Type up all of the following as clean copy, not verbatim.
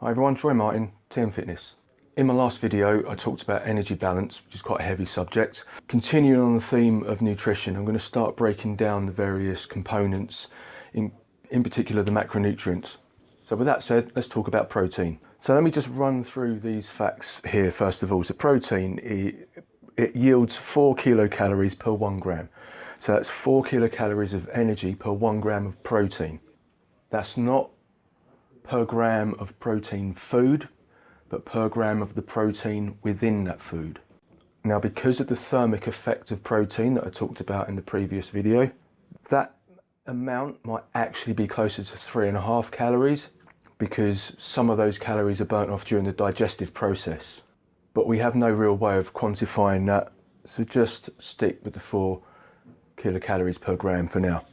Hi everyone, Troy Martin, TM Fitness. In my last video I talked about energy balance, which is quite a heavy subject. Continuing on the theme of nutrition, I'm going to start breaking down the various components, in particular the macronutrients. So with that said, let's talk about protein. So let me just run through these facts here first of all. So protein, it yields 4 kilocalories per 1 gram. So that's 4 kilocalories of energy per 1 gram of protein. That's not per gram of protein food, but per gram of the protein within that food. Now, because of the thermic effect of protein that I talked about in the previous video, that amount might actually be closer to 3.5 calories, because some of those calories are burnt off during the digestive process. But we have no real way of quantifying that, so just stick with the 4 kilocalories per gram for now.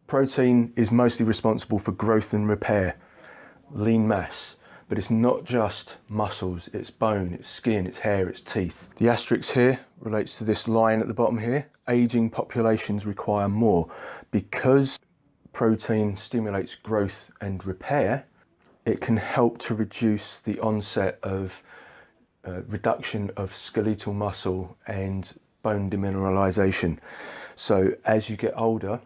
Protein is mostly responsible for growth and repair, lean mass, but it's not just muscles, it's bone, it's skin, it's hair, it's teeth. The asterisk here relates to this line at the bottom here. Aging populations require more. Because protein stimulates growth and repair, it can help to reduce the onset of reduction of skeletal muscle and bone demineralization. So as you get older,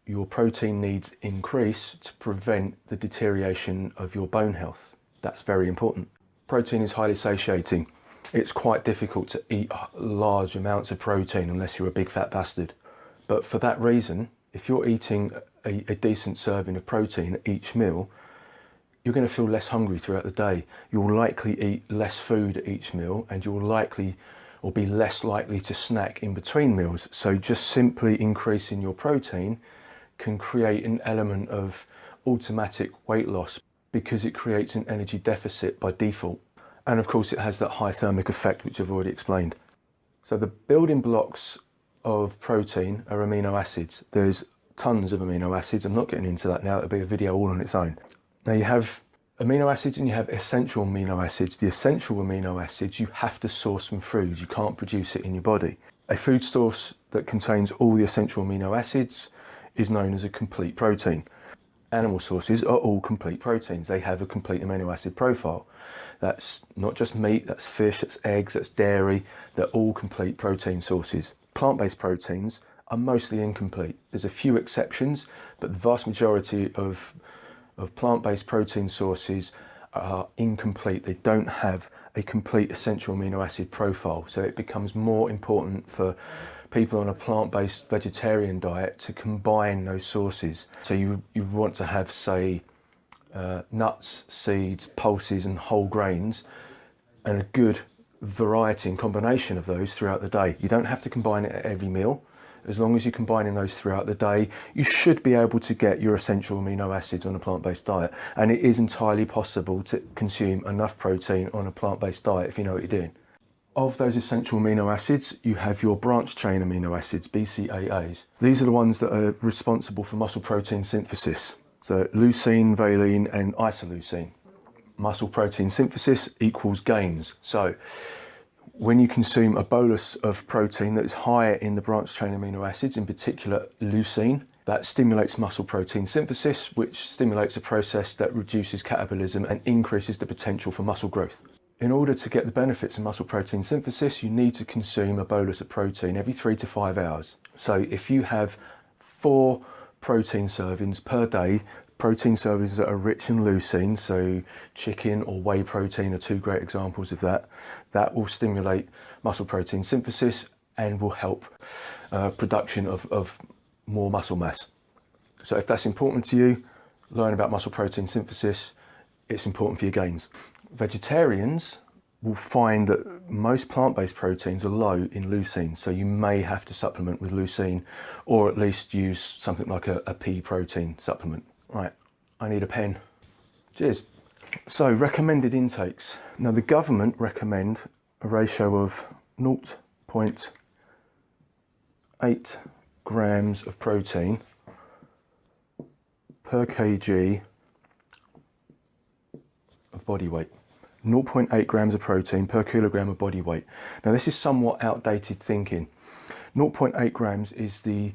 your protein needs increase to prevent the deterioration of your bone health. That's very important. Protein is highly satiating. It's quite difficult to eat large amounts of protein unless you're a big fat bastard. But for that reason, if you're eating a decent serving of protein at each meal, you're going to feel less hungry throughout the day. You'll likely eat less food at each meal, and you'll likely or be less likely to snack in between meals. So just simply increasing your protein can create an element of automatic weight loss because it creates an energy deficit by default. And of course it has that high thermic effect, which I've already explained. So the building blocks of protein are amino acids. There's tons of amino acids. I'm not getting into that now, it'll be a video all on its own. Now you have amino acids and you have essential amino acids. The essential amino acids you have to source from food. You can't produce it in your body. A food source that contains all the essential amino acids is known as a complete protein. Animal sources are all complete proteins. They have a complete amino acid profile. That's not just meat, that's fish, that's eggs, that's dairy. They're all complete protein sources. Plant-based proteins are mostly incomplete. There's a few exceptions, but the vast majority of plant-based protein sources are incomplete. They don't have a complete essential amino acid profile. So it becomes more important for people on a plant-based vegetarian diet to combine those sources. So you want to have, say, nuts, seeds, pulses and whole grains, and a good variety and combination of those throughout the day. You don't have to combine it at every meal. As long as you're combining those throughout the day, you should be able to get your essential amino acids on a plant-based diet. And it is entirely possible to consume enough protein on a plant-based diet if you know what you're doing. Of those essential amino acids, you have your branched chain amino acids, BCAAs. These are the ones that are responsible for muscle protein synthesis. So leucine, valine and isoleucine. Muscle protein synthesis equals gains. So when you consume a bolus of protein that is higher in the branched chain amino acids, in particular leucine, that stimulates muscle protein synthesis, which stimulates a process that reduces catabolism and increases the potential for muscle growth. In order to get the benefits of muscle protein synthesis, you need to consume a bolus of protein every 3 to 5 hours. So if you have 4 protein servings per day, protein servings that are rich in leucine, so chicken or whey protein are 2 great examples of that, that will stimulate muscle protein synthesis and will help production of more muscle mass. So if that's important to you, learn about muscle protein synthesis. It's important for your gains. Vegetarians will find that most plant-based proteins are low in leucine, so you may have to supplement with leucine, or at least use something like a pea protein supplement. Right, I need a pen. Cheers. So recommended intakes. Now the government recommend a ratio of 0.8 grams of protein per kg of body weight. 0.8 grams of protein per kilogram of body weight. Now this is somewhat outdated thinking. 0.8 grams is the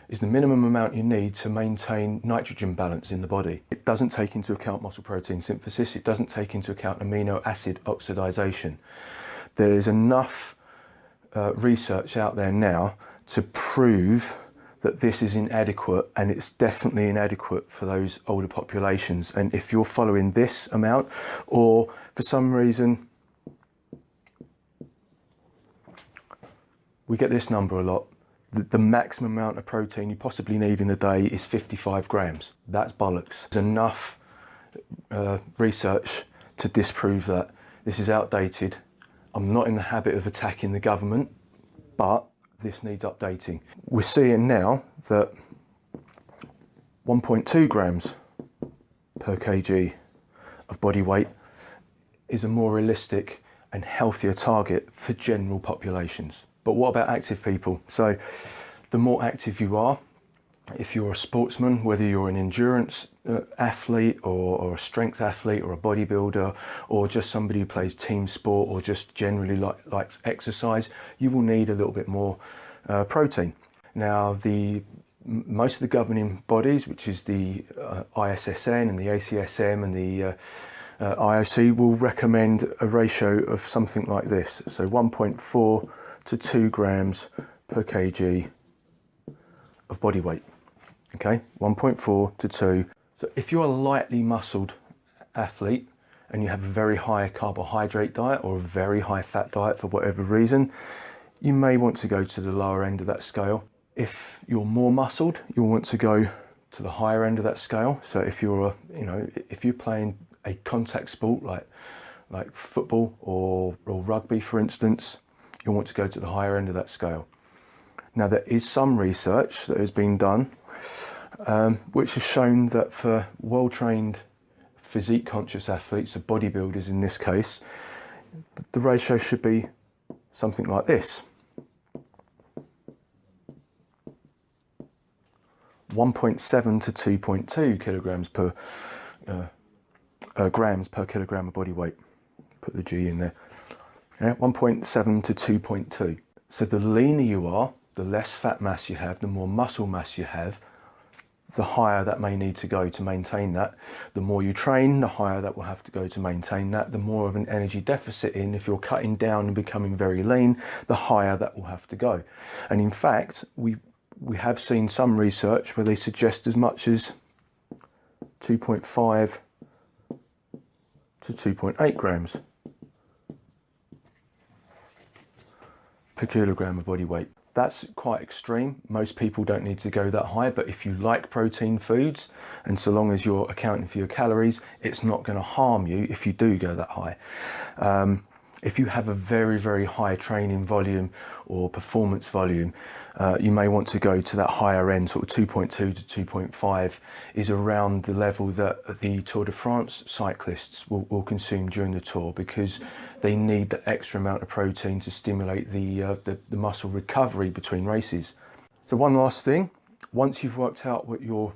is the minimum amount you need to maintain nitrogen balance in the body. It doesn't take into account muscle protein synthesis. It doesn't take into account amino acid oxidation. There's enough research out there now to prove that this is inadequate, and it's definitely inadequate for those older populations. And if you're following this amount, or for some reason, we get this number a lot, the maximum amount of protein you possibly need in a day is 55 grams. That's bollocks. There's enough research to disprove that. This is outdated. I'm not in the habit of attacking the government, but this needs updating. We're seeing now that 1.2 grams per kg of body weight is a more realistic and healthier target for general populations. But what about active people? So the more active you are, if you're a sportsman, whether you're an endurance athlete or a strength athlete or a bodybuilder or just somebody who plays team sport or just generally likes exercise, you will need a little bit more protein. Now, most of the governing bodies, which is the ISSN and the ACSM and the IOC, will recommend a ratio of something like this. So 1.4 to 2 grams per kg of body weight. Okay, 1.4 to 2. So if you're a lightly muscled athlete and you have a very high carbohydrate diet or a very high fat diet for whatever reason, you may want to go to the lower end of that scale. If you're more muscled, you'll want to go to the higher end of that scale. So if you're if you're playing a contact sport like football or rugby, for instance, you'll want to go to the higher end of that scale. Now, there is some research that has been done which has shown that for well-trained physique-conscious athletes, so bodybuilders in this case, the ratio should be something like this. 1.7 to 2.2 kilograms per grams per kilogram of body weight. Put the G in there. Yeah, 1.7 to 2.2. So the leaner you are, the less fat mass you have, the more muscle mass you have, the higher that may need to go to maintain that. The more you train, the higher that will have to go to maintain that. The more of an energy deficit if you're cutting down and becoming very lean, the higher that will have to go. And in fact, we have seen some research where they suggest as much as 2.5 to 2.8 grams per kilogram of body weight. That's quite extreme. Most people don't need to go that high, but if you like protein foods, and so long as you're accounting for your calories, it's not going to harm you if you do go that high. If you have a very, very high training volume or performance volume, you may want to go to that higher end, sort of 2.2 to 2.5 is around the level that the Tour de France cyclists will consume during the tour, because they need the extra amount of protein to stimulate the muscle recovery between races. So one last thing, once you've worked out what your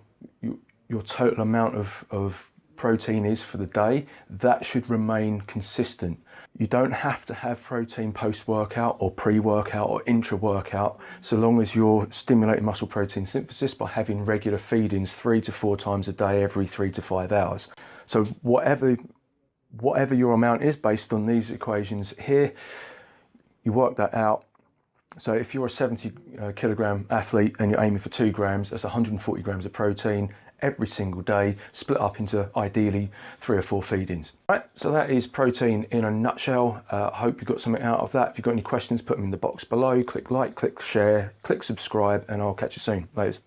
total amount of protein is for the day, that should remain consistent. You don't have to have protein post-workout or pre-workout or intra-workout, so long as you're stimulating muscle protein synthesis by having regular feed-ins 3 to 4 times a day every 3 to 5 hours. So whatever your amount is based on these equations here, you work that out. So if you're a 70 kilogram athlete and you're aiming for 2 grams, that's 140 grams of protein every single day, split up into ideally 3 or 4 feed-ins. Right, so that is protein in a nutshell. I hope you got something out of that. If you've got any questions, put them in the box below. Click like, click share, click subscribe, and I'll catch you soon. Later.